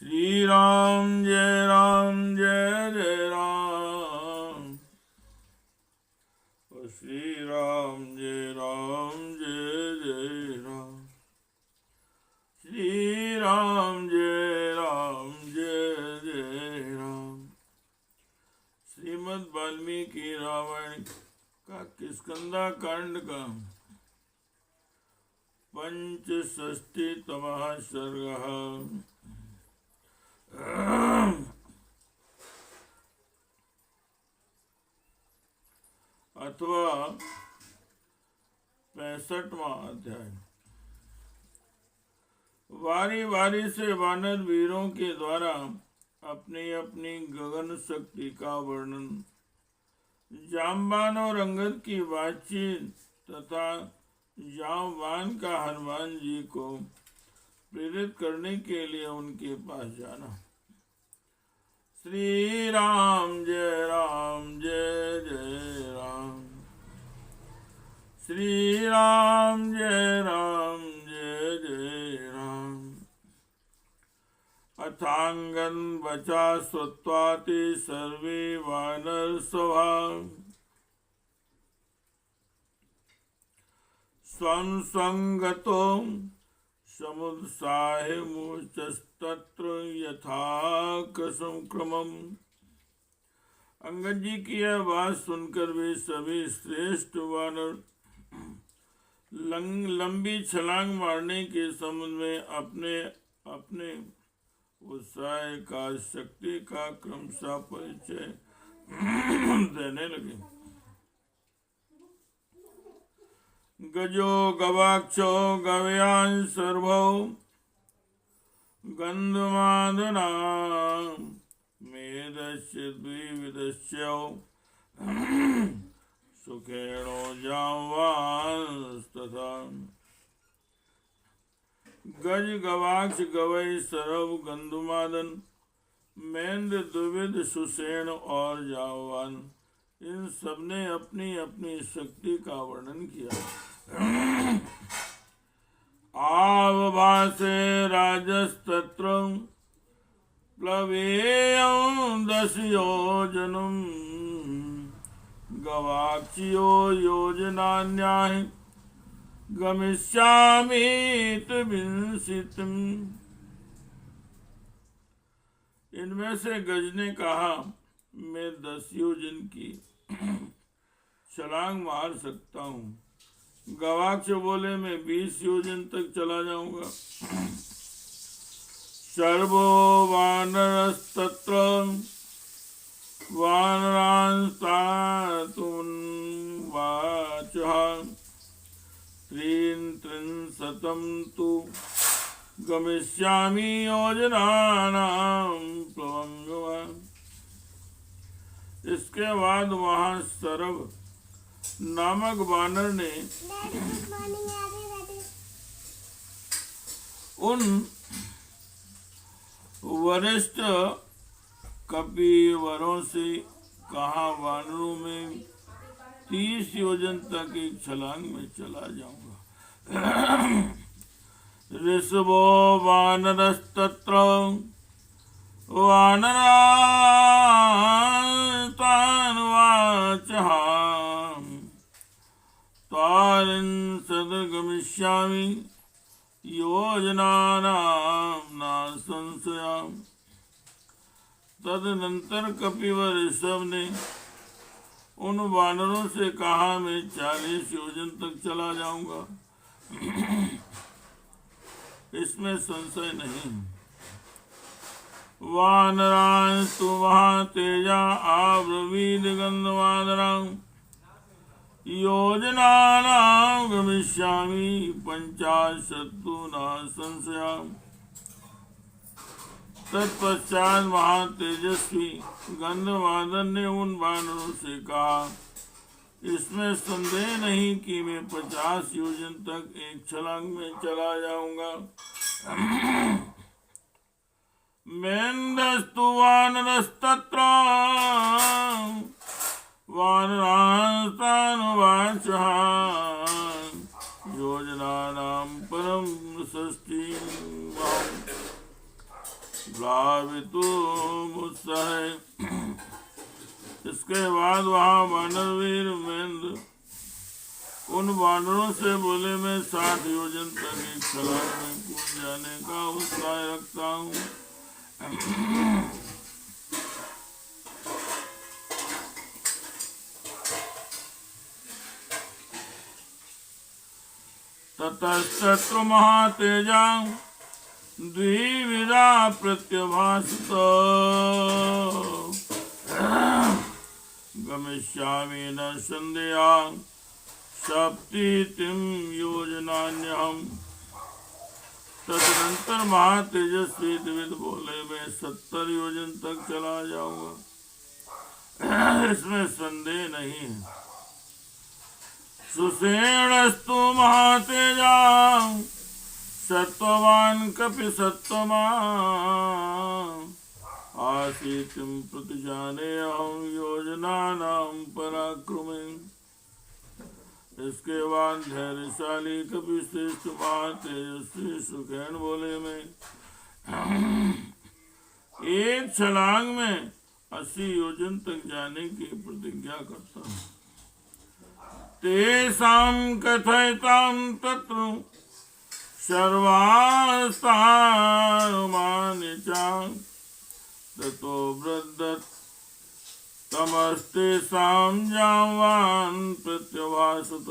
श्री राम जय जय राम। श्री राम जय जय राम। श्री राम जय जय राम। श्रीमद् वाल्मीकि रामायण का किष्किंधा कांड का 65तमः सर्गः। अथवा 65वां अध्याय। वारी वारी से वानर वीरों के द्वारा अपनी अपनी गगन शक्ति का वर्णन, जाम्बान और अंगद की बातचीत तथा जाम्बान का हनुमान जी को प्रेरित करने के लिए उनके पास जाना। श्री राम जय जय राम। श्री राम जय जय राम। अथांगन बचा स्वत्वाति सर्वे वानर सभा, स्वं संगतो समुत्साहे मूर्छस्तत्र यथा क्रमम्। अंगद जी की यह बात सुनकर वे सभी श्रेष्ठ वानर लंबी छलांग मारने के संबंध में अपने अपने उत्साह का शक्ति का क्रमशः परिचय देने लगे। गजो गवाक्षो गव्यान् सर्वौ गन्धमादना मेदस्य द्विविदस्य सुखेणो जाम्बांस्तथा। गज गवाक्ष गवै सर्व गंधमादन मेंद्र द्विविद सुसेन और जाम्बान, इन सबने अपनी अपनी शक्ति का वर्णन किया। आवभासे राजस्तत्र प्लवेयं 10 योजनम्, गवाक्षियो योजनान्याः गमिष्यामीति विंशतिम्। इनमें से गज ने कहा, मैं 10 योजन की छलांग मार सकता हूँ। गवाक्ष बोले, मैं 20 योजन तक चला जाऊंगा। सर्वो वानरस्तत्र वानरांस्तातुन्वाचः, 33 तु गमिष्यामि योजनानां प्लवंगम्। इसके बाद वहां सरव नामक वानर ने उन वरिष्ठ कपिवरों से कहा, वानरों में 30 योजन तक एक छलांग में चला जाऊंगा। ऋषभो वानरस्तत्र वानरान्वाचः, 33 गमिष्यामि योजनानां न संशयः। तदनंतर कपिवर ऋषभ ने उन वानरों से कहा, मैं 40 योजन तक चला जाऊंगा, इसमें संशय नहीं। वानरांस्तु महातेजा आब्रवीद गन्धमादनां योजनानां गमिष्यामि 50 तु न संशयः। तत्पश्चात महातेजस्वी गंधमादन ने उन वानरों से कहा, इसमें संदेह नहीं कि मैं 50 योजन तक एक छलांग में चला जाऊंगा। मेंदस्तु वानरस्तत्र वानरांस्तानुवाचः, योजनानां परं षष्ठी प्लावितुमुत्सह। इसके बाद वहाँ वानरवीर महेंद्र उन वानरों से बोले, मैं 60 योजन तक एक छलांग में कूद जाने का उत्साह रखता हूँ। ततस्तत्र महातेजा द्विविधा प्रत्यभासत। गमिष्यामि न संदेहा सप्तीतिम योजनान्यहम्। तदनंतर महातेजस्वी द्विविद बोले, मैं 70 योजन तक चला जाऊंगा, इसमें संदेह नहीं है। सुषेणस्तु महातेजा सत्ववान कपि सत्वमा आसीतिम प्रतिजाने अहम योजनानां पराक्रमे। इसके बाद धैर्यशाली कपि श्रेष्ठ महातेजस्वी सुषेण बोले, मैं एक छलांग में 80 योजन तक जाने की प्रतिज्ञा करता हूँ। तेषां कथयतां तत्र सर्वास्तानुमानि च ततो वृद्धत् तमस्तेषां जाम्बान् प्रत्यभासत।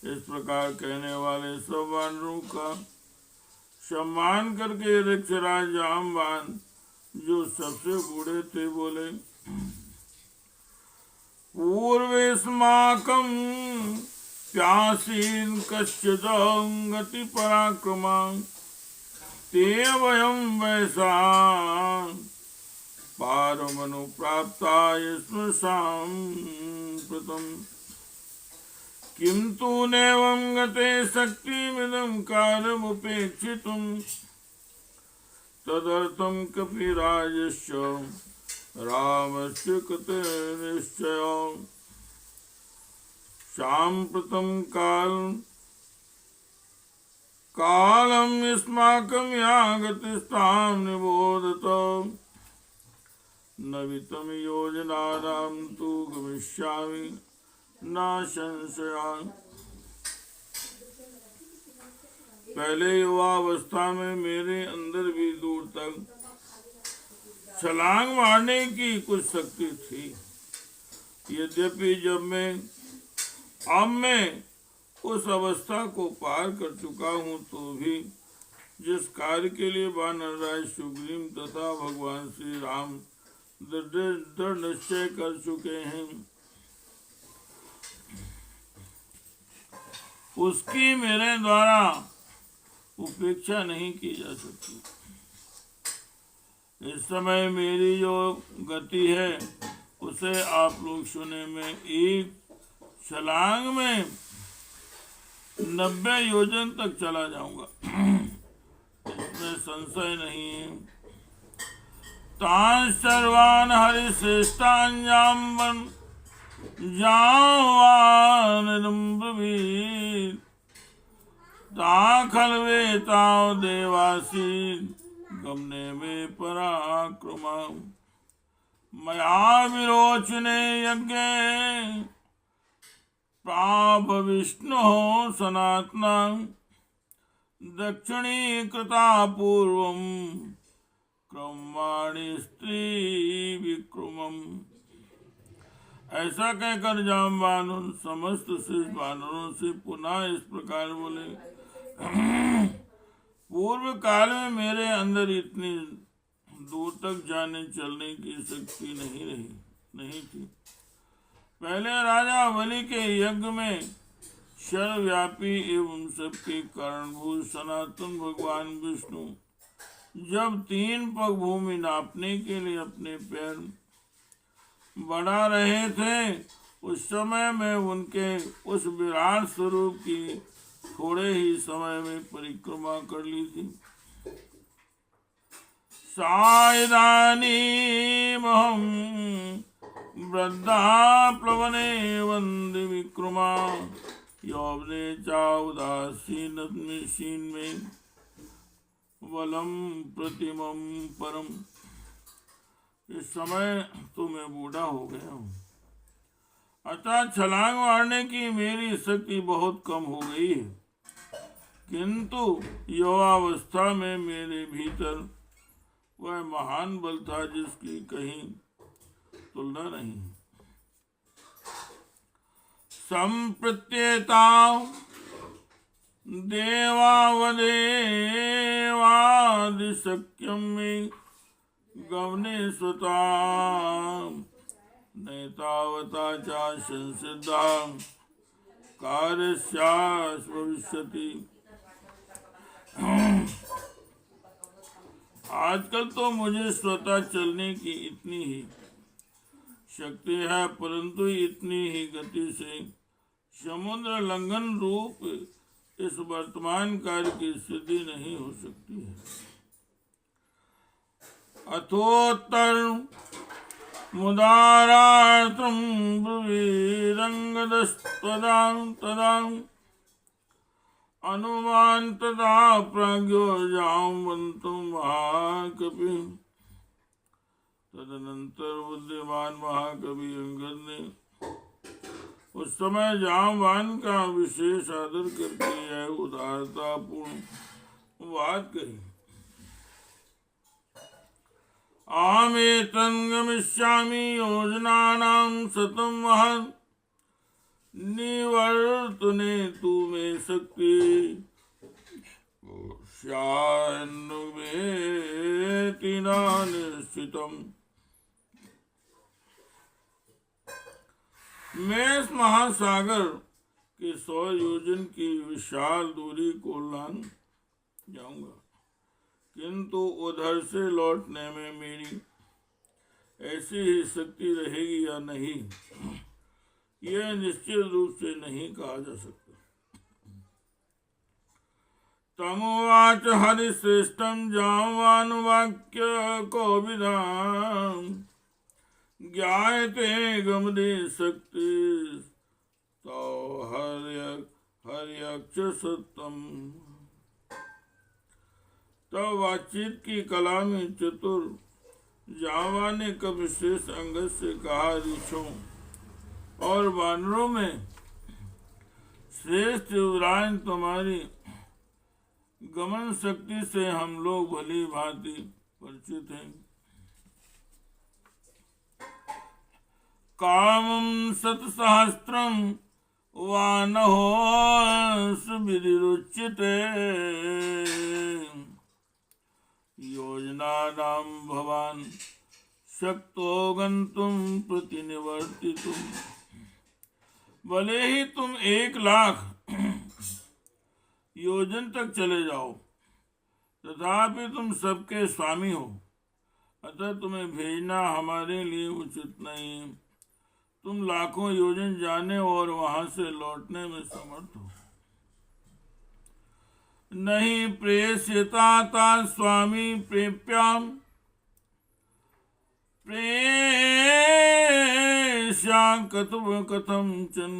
इस प्रकार कहने वाले सब वानरों का सम्मान करके ऋक्षराज जाम्बान, जो सबसे बूढ़े थे, बोले, पूर्वेस्माकं प्यासीन कश्चिदं गति पराक्रमा ते वयं वैसा पारमनुप्राप्ता स्मृशां प्रथम। किं तु नैवं गते शक्तिमिदं कार्यमुपेक्षितुं तदर्थं कपिराजस्य रामस्य कृते निश्चयः। साम्प्रतं कालं युष्माकं या गतिस्तां निबोधत। नवितं योजनानां तु गमिष्यामि न संशयः। पहले युवावस्था में मेरे अंदर भी दूर तक छलांग मारने की कुछ शक्ति थी। यद्यपि अब मैं उस अवस्था को पार कर चुका हूँ, तो भी जिस कार्य के लिए वानरराज सुग्रीव तथा भगवान श्री राम दृढ़ निश्चय कर चुके हैं, उसकी मेरे द्वारा उपेक्षा नहीं की जा सकती। इस समय मेरी जो गति है उसे आप लोग सुने। मैं एक छलांग में 90 योजन तक चला जाऊंगा, इसमें संशय नहीं है। तान सर्वान हरिश्रेष्ठान जाम्बन जावान खलवेताओ देवासी गमने में पराक्रमा। मया विरोचने यज्ञ प्राप विष्णु सनातना दक्षिणी कृता पूर्वम क्रमवाणी स्त्री विक्रमम। ऐसा कहकर जाम्बान उन समस्त श्रेष्ठ वानरों से पुनः इस प्रकार बोले, पूर्व काल में मेरे अंदर इतनी दूर तक जाने चलने की शक्ति नहीं थी। पहले राजा बलि के यज्ञ में सर्वव्यापी एवं सबके कारणभूत सनातन भगवान विष्णु जब 3 पग भूमि नापने के लिए अपने पैर बढ़ा रहे थे, उस समय में उनके उस विराट स्वरूप की थोड़े ही समय में परिक्रमा कर ली थी। साइदानीमहं वृद्धा प्लवने वंदे विक्रमा यौवने चा उदासीन में बलम प्रतिमम परम। इस समय तो मैं बूढ़ा हो गया हूँ, अतः छलांग मारने की मेरी शक्ति बहुत कम हो गई है, किंतु युवावस्था में मेरे भीतर वह महान बल था जिसकी कहीं तुलना नहीं। संप्रत्येता देवावदेवादिशक्यं मे गमने स्वता नैतावता च संसिद्धा कार्यस्यास् भविष्यति। आजकल तो मुझे स्वतः चलने की इतनी ही शक्ति है, परंतु इतनी ही गति से समुद्र लंघन रूप इस वर्तमान कार्य की सिद्धि नहीं हो सकती है। अथोत्तर मुदारार्थं ब्रुवीरंगदस्तदां तदां अनुमान तदा प्राज्ञो जामवंतुं महाकवि। तदनंतर बुद्धिमान महाकवि अंगद ने उस समय जामवान का विशेष आदर करके यह उदारतापूर्ण बात कही। अहमेतं गमिष्यामि योजनानां शतं महत् निवर्तने तु मे शक्ति स्यान्वेति न निश्चितम्। मैं इस महासागर के 100 योजन की विशाल दूरी को लांघ जाऊंगा, किंतु उधर से लौटने में मेरी ऐसी ही शक्ति रहेगी या नहीं, यह निश्चित रूप से नहीं कहा जा सकता। तमुवाच हरिश्रेष्ठं जामवानुवाक्य कोविदां ज्ञायते गमने शक्ति तो हर्यक्ष सत्यम। तो बातचीत की कला में चतुर जावा ने कपिश्रेष्ठ अंगद से कहा, ऋषियों और वानरों में श्रेष्ठ युवराज तुम्हारी गमन शक्ति से हम लोग भली भांति परिचित हैं। कामं शतसहस्रं वानहो सुविरुच्यते योजनानां भवान् शक्तो गन्तुं प्रतिनिवर्तितुम्। भले ही तुम 1,00,000 योजन तक चले जाओ, तथापि तुम सबके स्वामी हो, अतः तुम्हें भेजना हमारे लिए उचित नहीं। तुम लाखों योजन जाने और वहां से लौटने में समर्थ हो। नहीं प्रेष्यता स्वामी प्रेप्याम प्रेष्या कथम कथंचन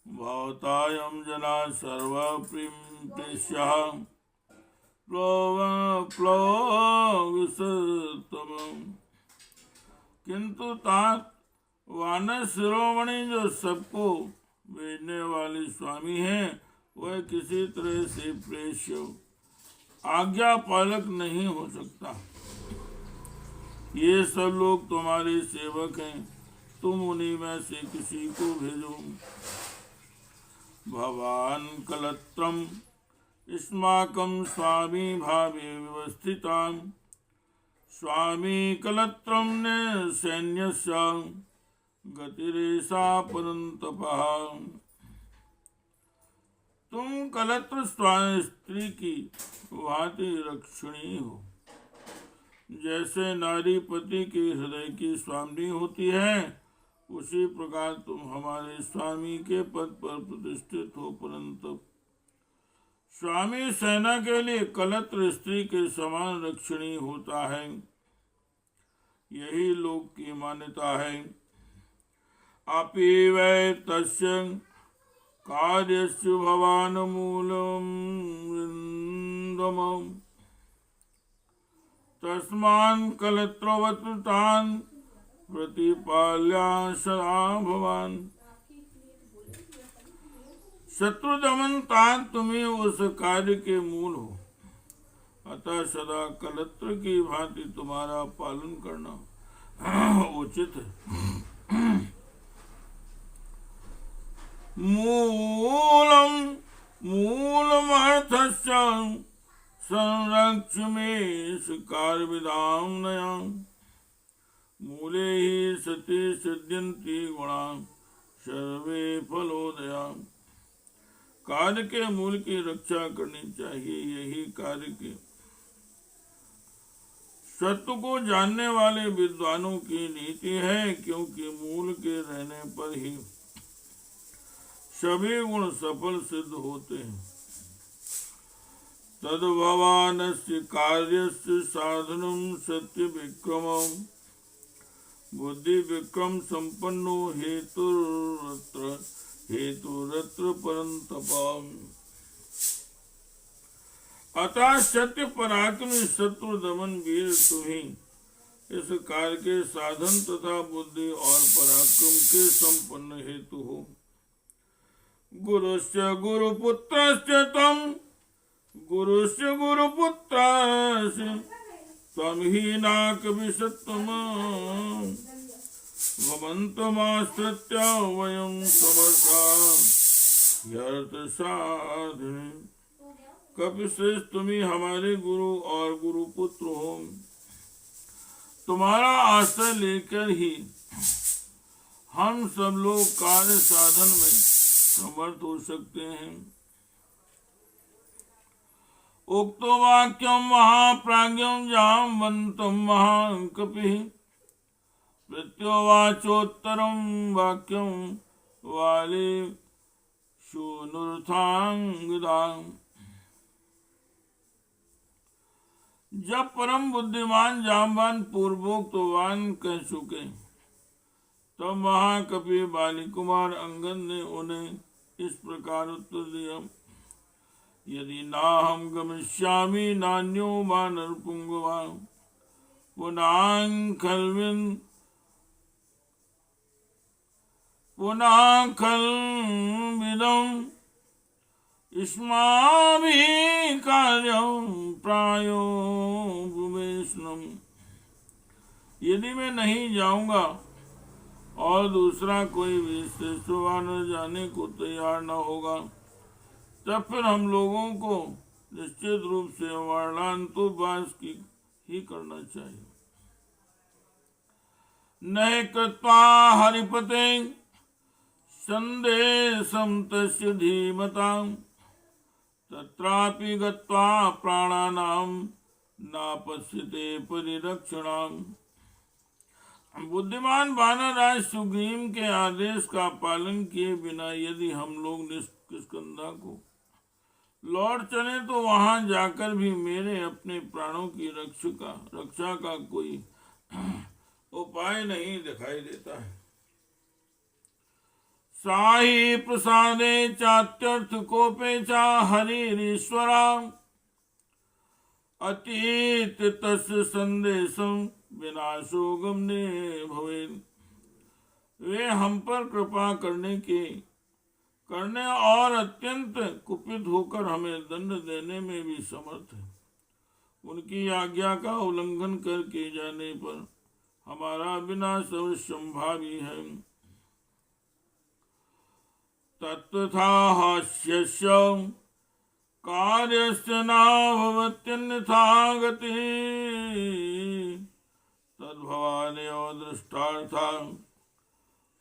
भवतायं जना सर्वप्रेष्यः प्लवसतमम्। किंतु तात वानर शिरोमणि जो सबको भेजने वाले स्वामी हैं, वह किसी तरह से प्रेष्य आज्ञा पालक नहीं हो सकता। ये सब लोग तुम्हारे सेवक हैं, तुम उन्हीं में से किसी को भेजो। भवान कलत्रम अस्माकं स्वामी भावे व्यवस्थितां स्वामी कलत्रम ने सैन्यस्य गतिरेषा परंतपः। तुम कलत्र स्त्री की भांति रक्षणी हो। जैसे नारी पति के हृदय की स्वामी होती है, उसी प्रकार तुम हमारे स्वामी के पद पर प्रतिष्ठित हो। परंतु स्वामी सेना के लिए कलत्र स्त्री के समान रक्षणी होता है, यही लोक की मान्यता है। अपि वै तस्य कार्यस्य भवान् मूलम् विन्दमम् तस्मान् कलत्रवत् तान् प्रतिपाल्या सदा भवान्। शत्रु दमन तान तुम्हें उस कार्य के मूल हो, अतः सदा कलत्र की भांति तुम्हारा पालन करना उचित है। मूलमर्थस्य संरक्ष में कार्य विधाम नया मूले ही सति सिद्ध्यन्ति गुणा सर्वे फलोदया। कार्य के मूल की रक्षा करनी चाहिए, यही कार्य के सत्य को जानने वाले विद्वानों की नीति है, क्योंकि मूल के रहने पर ही सभी गुण सफल सिद्ध होते हैं। तद्भवानस्य कार्यस्य साधनम सत्य विक्रमम् बुद्धि विक्रम संपन्नो हेतुरत्र परंतपम। अतः सत्य पराक्रमी शत्रु दमन वीर तुम्हें इस कार्य के साधन तथा बुद्धि और पराक्रम के संपन्न हेतु हो। गुरुस्य गुरुपुत्रस्य तम ही नाक विषत्तम भवन्तमाश्रित्य वयं समर्था यर्थ साधने। कपिश्रेष्ठ तुम ही हमारे गुरु और गुरुपुत्र हो, तुम्हारा आश्रय लेकर ही हम सब लोग कार्य साधन में समर्थ हो सकते हैं। उक्तो वाक्यम महाप्राज्ञम जाम्बन्तं महाकपिः प्रत्योवाचोत्तरं वाक्यम वाले शूनुर्थांगदाम्। जब परम बुद्धिमान जाम्बान पूर्वोक्तवान कह चुके, तब महाकपि बाली कुमार अंगद ने उन्हें इस प्रकार उत्तर दिया। यदि नाहं गमिष्यामि नान्यो वानरपुंगवा पुनः खल्विदम् इस्माभिः कार्यं प्रायो भूमेष्णम्। यदि मैं नहीं जाऊंगा और दूसरा कोई भी श्रेष्ठ वानर जाने को तैयार न होगा, तब फिर हम लोगों को निश्चित रूप से वार्णान्तोपास ही करना चाहिए। नहे कृत्वा हरिपते संदेशं तस्य धीमतां तत्रापि गत्वा प्राणानां नापश्यते परिरक्षणाम्। बुद्धिमान वानरराज सुग्रीव के आदेश का पालन किए बिना यदि हम लोग किष्किंधा को लौट चले, तो वहां जाकर भी मेरे अपने प्राणों की रक्षा का कोई उपाय नहीं दिखाई देता है। साहि प्रसादे चात्यर्थ कोपे चा हरिरीश्वरा अतीत तस्य संदेशं विनाशो गमने भवेन्। वे हम पर कृपा करने और अत्यंत कुपित होकर हमें दंड देने में भी समर्थ है। उनकी आज्ञा का उल्लंघन करके जाने पर हमारा विनाश अवश्यंभावी है। तत्तथा हास्यस्य कार्यस्य न भवत्यन्यथा गतिः तद्भवानेव दृष्टार्था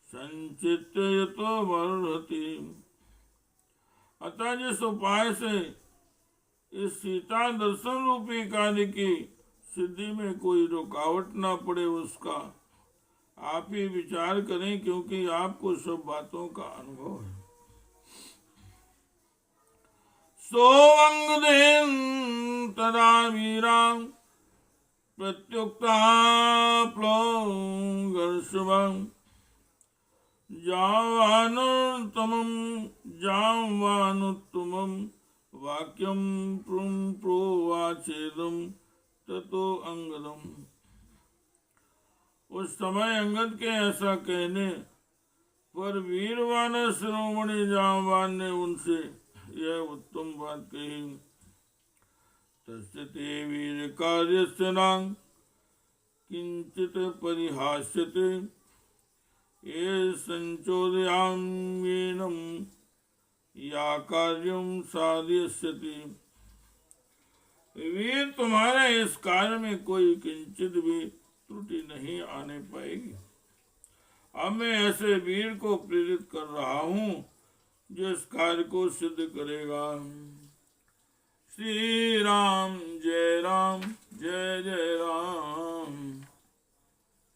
संचित्य यतो वर्धति। अतः जिस उपाय से इस सीता दर्शन रूपी कार्य की सिद्धि में कोई रुकावट न पड़े, उसका आप ही विचार करें, क्योंकि आपको सब बातों का अनुभव है। सोऽंगदेन तदा वीरा प्रत्युक्ता प्लवंगर्षभं जावानुत्तमं जाम्बानुत्तमं वाक्यं प्रोवाचेदं ततो अंगदम्। उस समय अंगद के ऐसा कहने पर वीरवान शिरोमणि जाम्बान ने उनसे यह उत्तम बात कही। तस्य ते वीर कार्यस्य नां किंचित परिहास्यते ये संचोदयाम्येनं या कार्यं साधयिष्यति। वीर, तुम्हारे इस कार्य में कोई किंचित भी त्रुटि नहीं आने पाएगी। अब मैं ऐसे वीर को प्रेरित कर रहा हूँ जो इस कार्य को सिद्ध करेगा। श्री राम जय राम जय जय राम।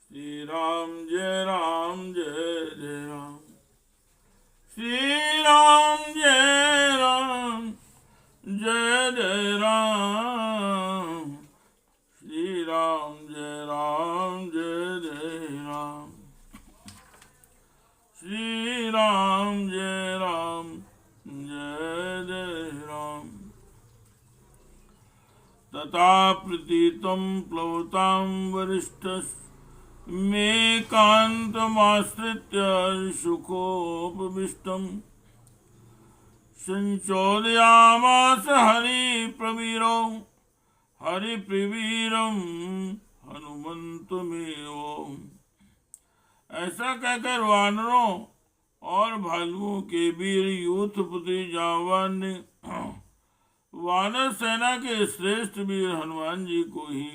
श्री राम जय राम जय जय राम। श्री राम जय राम जय जय राम। श्री राम जय राम जय जय राम। श्री राम जय राम जय जय राम। तथा प्रतीतं प्लवतां वरिष्ठस् मे कान्तमाश्रित्य सुखोपविष्टम् संचोदयामास हरिप्रवीरं हनुमन्तमेव। ऐसा कहकर वानरों और भालुओं के वीर यूथपति जाम्बान ने वानर सेना के श्रेष्ठ वीर हनुमान जी को ही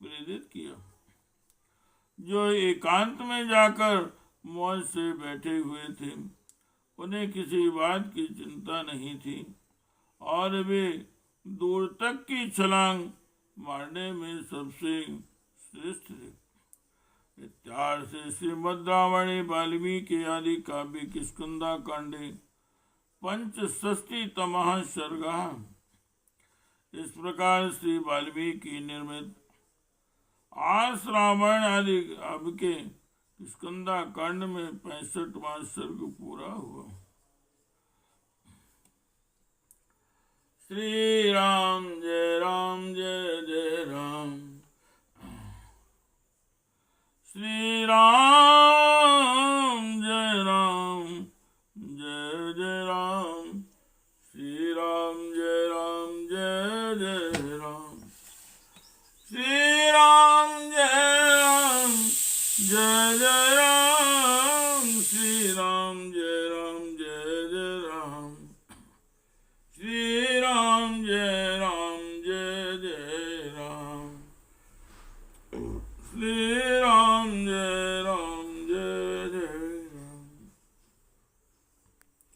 प्रेरित किया, जो एकांत में जाकर मौज से बैठे हुए थे। उन्हें किसी बात की चिंता नहीं थी और वे दूर तक की छलांग मारने में सबसे श्रेष्ठ थे। इत्यादि से श्रीमद् रामायणे वाल्मीकि आदि काव्ये किष्किंधा कांडे पंचषष्टितमः सर्गः। इस प्रकार श्री वाल्मीकि निर्मित आस रामायण आदि काव्य के किष्किंधा कांड में 65वां सर्ग पूरा हुआ। श्री राम जय जय राम। श्री राम जय जय राम। श्री राम जय जय राम। श्री राम जय जय राम। श्री राम जय जय राम। श्री राम जय जय राम। श्री